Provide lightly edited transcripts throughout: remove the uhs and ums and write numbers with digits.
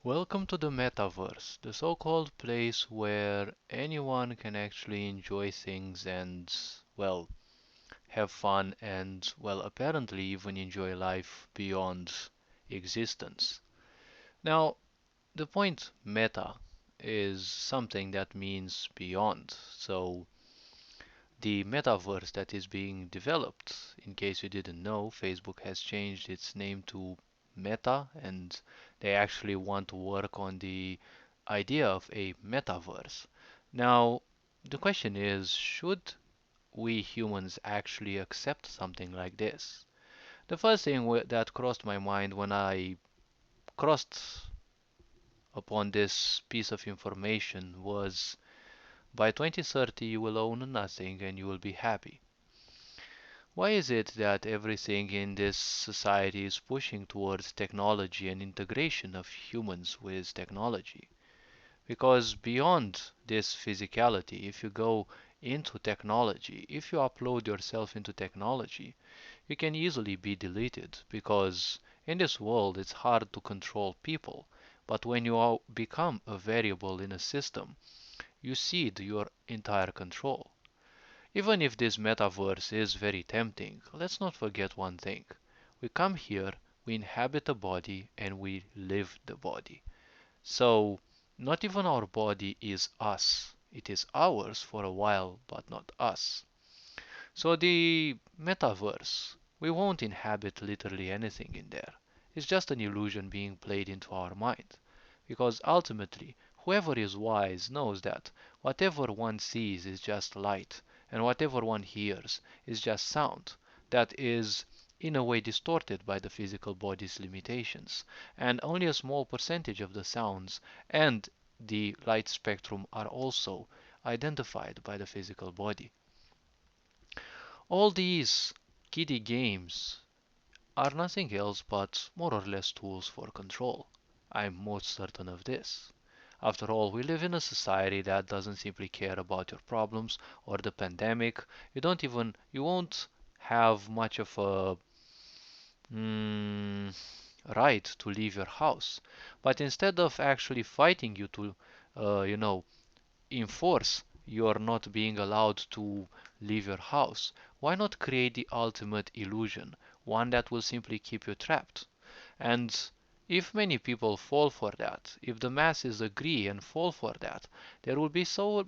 Welcome to the Metaverse, the so-called place where anyone can actually enjoy things and, well, have fun and, well, apparently even enjoy life beyond existence. Now, the point meta is something that means beyond. So, the metaverse that is being developed, in case you didn't know, Facebook has changed its name to Meta, and they actually want to work on the idea of a metaverse. Now, the question is, should we humans actually accept something like this? The first thing that crossed my mind when I crossed upon this piece of information was by 2030 you will own nothing and you will be happy. Why is it that everything in this society is pushing towards technology and integration of humans with technology? Because beyond this physicality, if you go into technology, if you upload yourself into technology, you can easily be deleted because in this world it's hard to control people. But when you become a variable in a system, you cede your entire control. Even if this metaverse is very tempting, let's not forget one thing. We come here, we inhabit a body, and we live the body. So, not even our body is us. It is ours for a while, but not us. So, the metaverse, we won't inhabit literally anything in there. It's just an illusion being played into our mind. Because ultimately, whoever is wise knows that whatever one sees is just light, and whatever one hears is just sound that is in a way distorted by the physical body's limitations, and only a small percentage of the sounds and the light spectrum are also identified by the physical body. All these kiddie games are nothing else but more or less tools for control. I'm most certain of this. After all, we live in a society that doesn't simply care about your problems or the pandemic. You won't have much of a mm, right to leave your house. But instead of actually fighting you to, you know, enforce your not being allowed to leave your house, why not create the ultimate illusion, one that will simply keep you trapped? And if many people fall for that, if the masses agree and fall for that, there will be so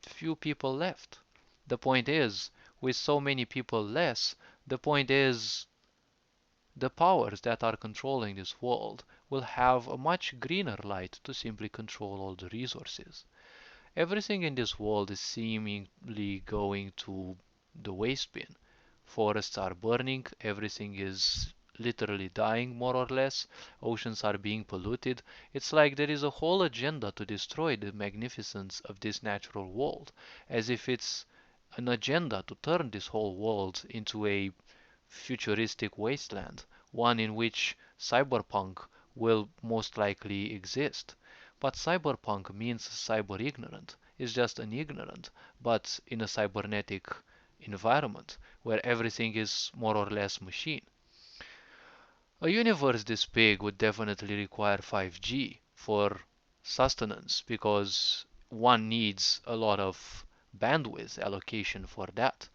few people left. The point is, with so many people less, the point is the powers that are controlling this world will have a much greener light to simply control all the resources. Everything in this world is seemingly going to the waste bin. Forests are burning, everything is literally dying more or less, oceans are being polluted. It's like there is a whole agenda to destroy the magnificence of this natural world, as if it's an agenda to turn this whole world into a futuristic wasteland, one in which cyberpunk will most likely exist. But cyberpunk means cyber ignorant. It's just an ignorant, but in a cybernetic environment where everything is more or less machine. A universe this big would definitely require 5G for sustenance because one needs a lot of bandwidth allocation for that.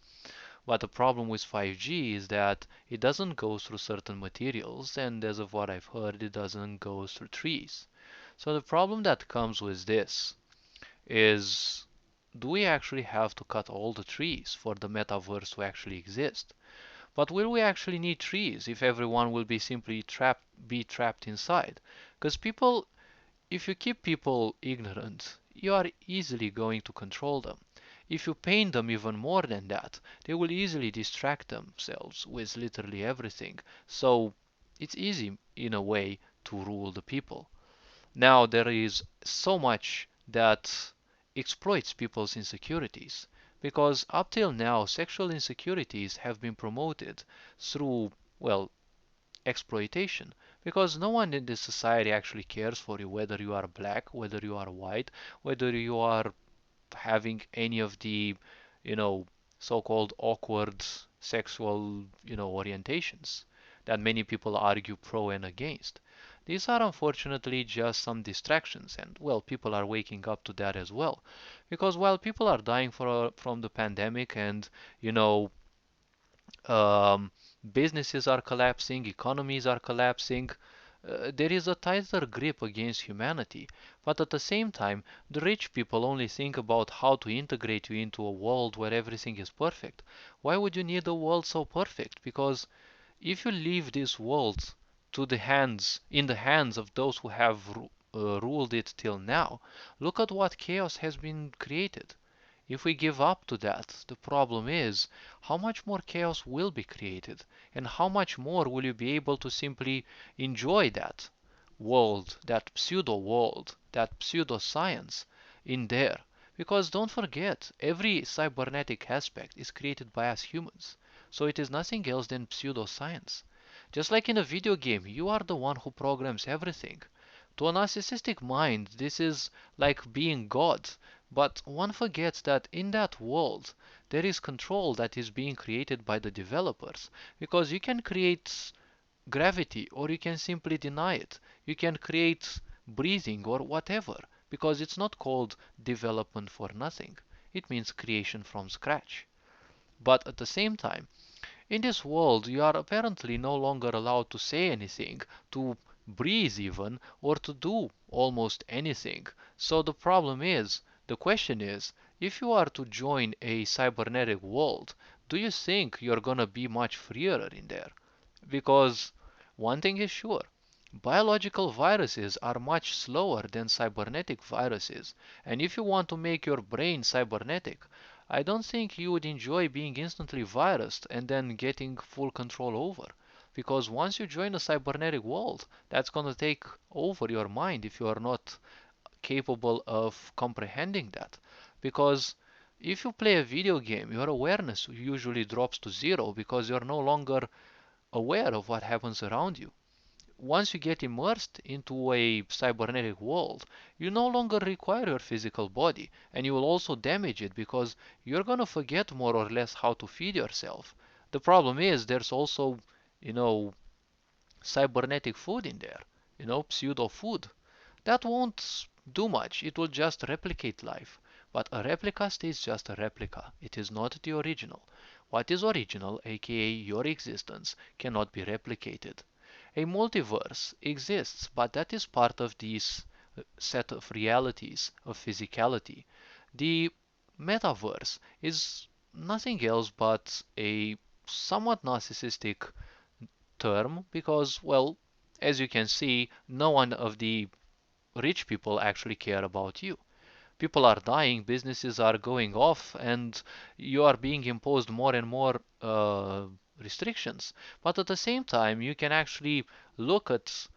But the problem with 5G is that it doesn't go through certain materials, and as of what I've heard, it doesn't go through trees. So the problem that comes with this is, do we actually have to cut all the trees for the metaverse to actually exist? But will we actually need trees if everyone will be simply trapped inside? Because people, if you keep people ignorant, you are easily going to control them. If you pain them even more than that, they will easily distract themselves with literally everything. So it's easy, in a way, to rule the people. Now there is so much that exploits people's insecurities. Because up till now, sexual insecurities have been promoted through, well, exploitation, because no one in this society actually cares for you, whether you are black, whether you are white, whether you are having any of the, you know, so-called awkward sexual, orientations that many people argue pro and against. These are unfortunately just some distractions, and well, people are waking up to that as well. Because while people are dying from the pandemic and, you know, um, businesses are collapsing, economies are collapsing, there is a tighter grip against humanity. But at the same time, the rich people only think about how to integrate you into a world where everything is perfect. Why would you need a world so perfect? Because if you leave this world in the hands of those who have ruled it till now, look at what chaos has been created. If we give up to that, the problem is how much more chaos will be created, and how much more will you be able to simply enjoy that world, that pseudo world, that pseudo science in there. Because don't forget, every cybernetic aspect is created by us humans, so it is nothing else than pseudoscience. Just like in a video game, you are the one who programs everything. To a narcissistic mind, this is like being God, but one forgets that in that world, there is control that is being created by the developers, because you can create gravity or you can simply deny it. You can create breathing or whatever, because it's not called development for nothing. It means creation from scratch. But at the same time, in this world, you are apparently no longer allowed to say anything, to breathe even, or to do almost anything. So the question is, if you are to join a cybernetic world, do you think you're gonna be much freer in there? Because one thing is sure, biological viruses are much slower than cybernetic viruses, and if you want to make your brain cybernetic, I don't think you would enjoy being instantly virused and then getting full control over. Because once you join a cybernetic world, that's gonna take over your mind if you are not capable of comprehending that. Because if you play a video game, your awareness usually drops to zero because you're no longer aware of what happens around you. Once you get immersed into a cybernetic world, you no longer require your physical body, and you will also damage it because you're gonna forget more or less how to feed yourself. The problem is there's also, you know, cybernetic food in there, pseudo food. That won't do much, it will just replicate life. But a replica stays just a replica, it is not the original. What is original, aka your existence, cannot be replicated. A multiverse exists, but that is part of this set of realities of physicality. The metaverse is nothing else but a somewhat narcissistic term because, well, as you can see, no one of the rich people actually care about you. People are dying, businesses are going off, and you are being imposed more and more restrictions. But at the same time, you can actually look at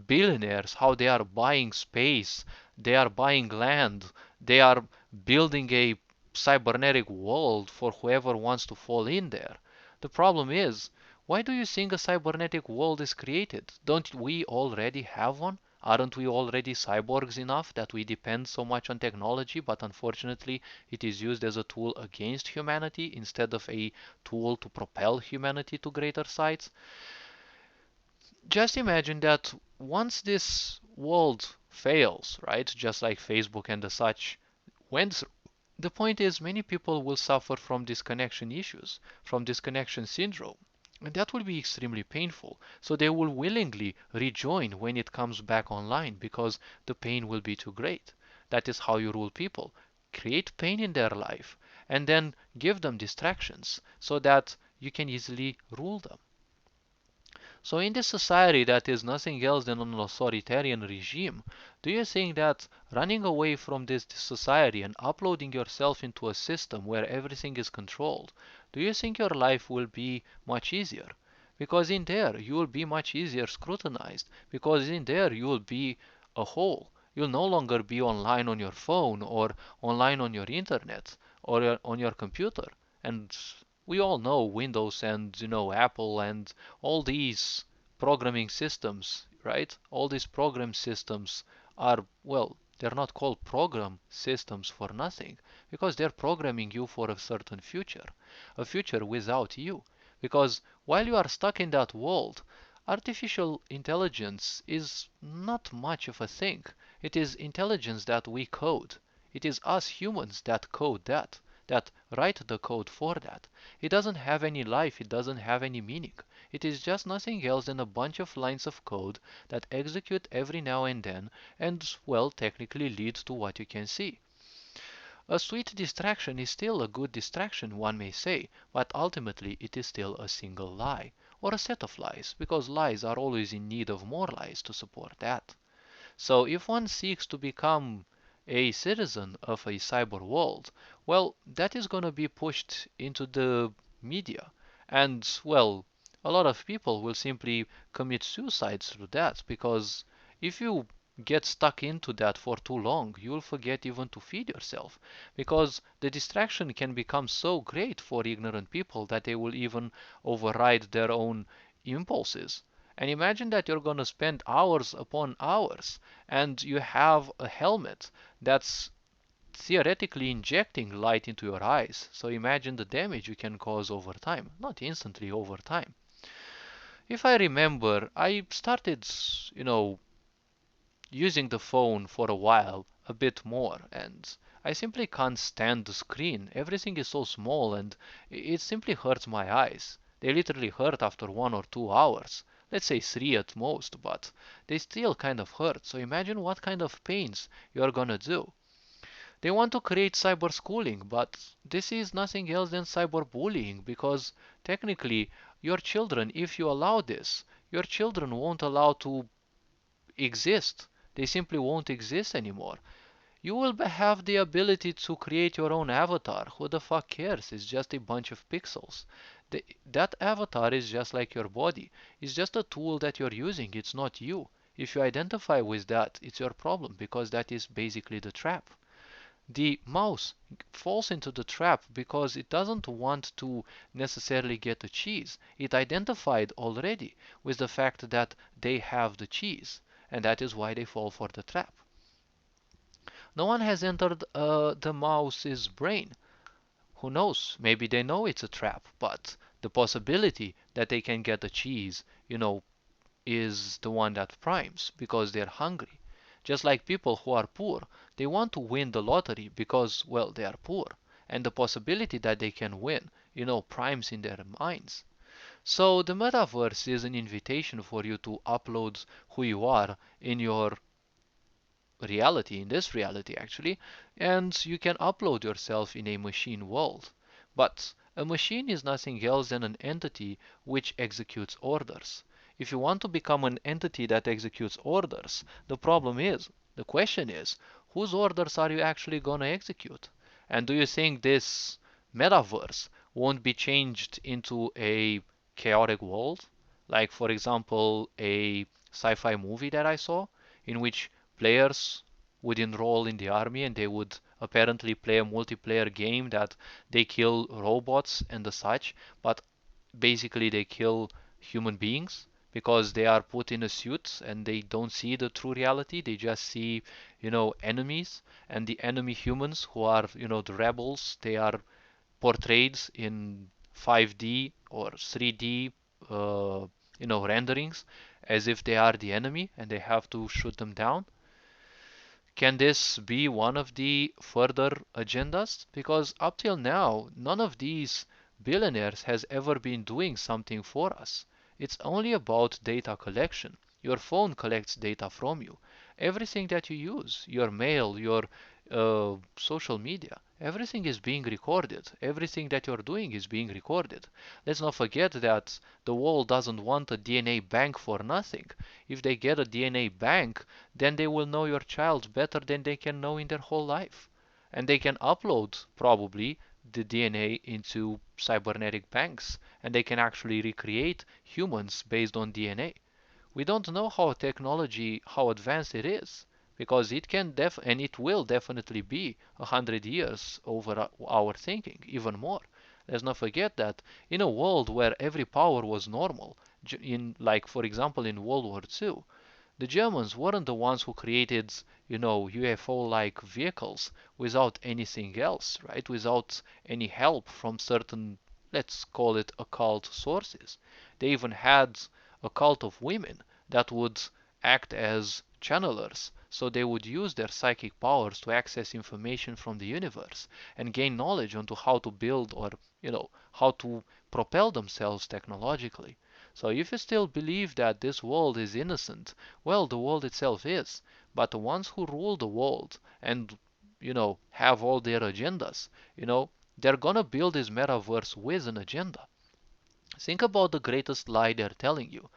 billionaires, how they are buying space, they are buying land, they are building a cybernetic world for whoever wants to fall in there. The problem is, why do you think a cybernetic world is created? Don't we already have one? Aren't we already cyborgs enough that we depend so much on technology, but unfortunately it is used as a tool against humanity instead of a tool to propel humanity to greater heights? Just imagine that once this world fails, right, just like Facebook and the such went through, the point is many people will suffer from disconnection issues, from disconnection syndrome. And that will be extremely painful. So they will willingly rejoin when it comes back online because the pain will be too great. That is how you rule people. Create pain in their life and then give them distractions so that you can easily rule them. So in this society that is nothing else than an authoritarian regime, do you think that running away from this society and uploading yourself into a system where everything is controlled, do you think your life will be much easier? Because in there you will be much easier scrutinized, because in there you will be a whole. You'll no longer be online on your phone or online on your internet or on your computer. And we all know Windows and Apple and all these programming systems, right? All these program systems are, well, they're not called program systems for nothing because they're programming you for a future without you. Because while you are stuck in that world, Artificial intelligence is not much of a thing. It is intelligence that we code. It is us humans that code that, that write the code for that. It doesn't have any life, it doesn't have any meaning. It is just nothing else than a bunch of lines of code that execute every now and then and, well, technically lead to what you can see. A sweet distraction is still a good distraction, one may say, but ultimately it is still a single lie, or a set of lies, because lies are always in need of more lies to support that. So if one seeks to become a citizen of a cyber world, well, that is going to be pushed into the media. And, well, a lot of people will simply commit suicide through that because if you get stuck into that for too long, you will forget even to feed yourself because the distraction can become so great for ignorant people that they will even override their own impulses. And imagine that you're going to spend hours upon hours and you have a helmet that's theoretically injecting light into your eyes. So imagine the damage you can cause over time, not instantly, over time. If I remember, I started, using the phone for a while, a bit more, and I simply can't stand the screen. Everything is so small and it simply hurts my eyes. They literally hurt after 1 or 2 hours. Let's say three at most, but they still kind of hurt. So imagine what kind of pains you're gonna do. They want to create cyber schooling, but this is nothing else than cyberbullying because technically your children, if you allow this, your children won't allow to exist. They simply won't exist anymore. You will have the ability to create your own avatar. Who the fuck cares? It's just a bunch of pixels. That avatar is just like your body. It's just a tool that you're using. It's not you. If you identify with that, it's your problem because that is basically the trap. The mouse falls into the trap because it doesn't want to necessarily get the cheese. It identified already with the fact that they have the cheese, and that is why they fall for the trap. No one has entered the mouse's brain. Who knows? Maybe they know it's a trap, but the possibility that they can get the cheese, is the one that primes because they're hungry. Just like people who are poor, they want to win the lottery because, well, they are poor. And the possibility that they can win, primes in their minds. So the metaverse is an invitation for you to upload who you are in your reality, in this reality actually, and you can upload yourself in a machine world. But a machine is nothing else than an entity which executes orders. If you want to become an entity that executes orders, the question is, whose orders are you actually going to execute? And do you think this metaverse won't be changed into a chaotic world? Like, for example, a sci-fi movie that I saw in which players would enroll in the army and they would apparently play a multiplayer game that they kill robots and the such, but basically they kill human beings because they are put in a suit and they don't see the true reality. They just see, enemies, and the enemy humans who are, the rebels, they are portrayed in 5D or 3D, renderings as if they are the enemy and they have to shoot them down. Can this be one of the further agendas? Because up till now, none of these billionaires has ever been doing something for us. It's only about data collection. Your phone collects data from you. Everything that you use, your mail, your social media, everything is being recorded. Everything that you're doing is being recorded. Let's not forget that the world doesn't want a DNA bank for nothing. If they get a DNA bank, then they will know your child better than they can know in their whole life. And they can upload, probably, the DNA into cybernetic banks, and they can actually recreate humans based on DNA. We don't know how advanced it is, because it can and it will definitely be 100 years over our thinking, even more. Let's not forget that in a world where every power was normal, like for example in World War II, the Germans weren't the ones who created, UFO-like vehicles without anything else, right? Without any help from certain, let's call it occult sources. They even had a cult of women that would act as channelers. So they would use their psychic powers to access information from the universe and gain knowledge onto how to build or, how to propel themselves technologically. So if you still believe that this world is innocent, well, the world itself is. But the ones who rule the world and, have all their agendas, they're gonna build this metaverse with an agenda. Think about the greatest lie they're telling you.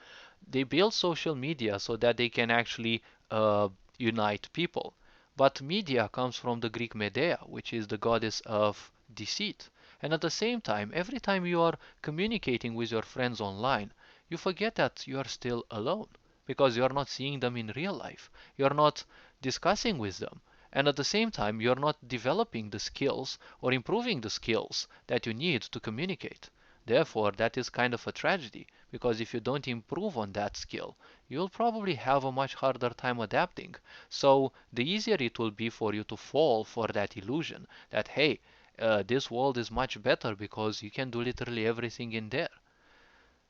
They build social media so that they can actually uh, unite people. But media comes from the Greek Medea, which is the goddess of deceit. And at the same time, every time you are communicating with your friends online, you forget that you are still alone because you are not seeing them in real life. You are not discussing with them. And at the same time, you're not developing the skills or improving the skills that you need to communicate. Therefore, that is kind of a tragedy because if you don't improve on that skill, you'll probably have a much harder time adapting. So, the easier it will be for you to fall for that illusion that, hey, this world is much better because you can do literally everything in there.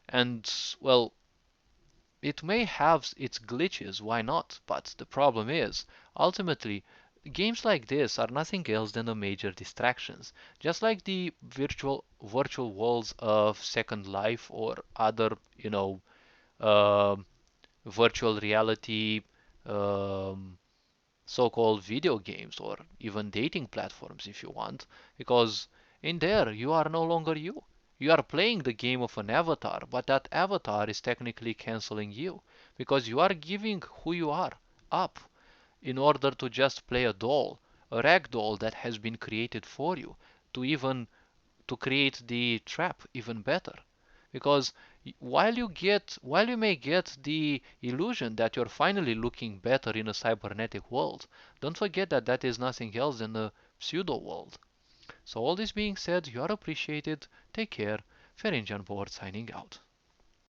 And, well, it may have its glitches, why not? But the problem is, ultimately, games like this are nothing else than a major distractions. Just like the virtual worlds of Second Life or other, um virtual reality um, so-called video games or even dating platforms if you want, because in there you are no longer you. You are playing the game of an avatar, but that avatar is technically canceling you because you are giving who you are up in order to just play a doll, a rag doll that has been created for you to create the trap even better. Because while you may get the illusion that you're finally looking better in a cybernetic world, don't forget that that is nothing else than a pseudo world. So all this being said, you are appreciated. Take care. Ferenc Board signing out.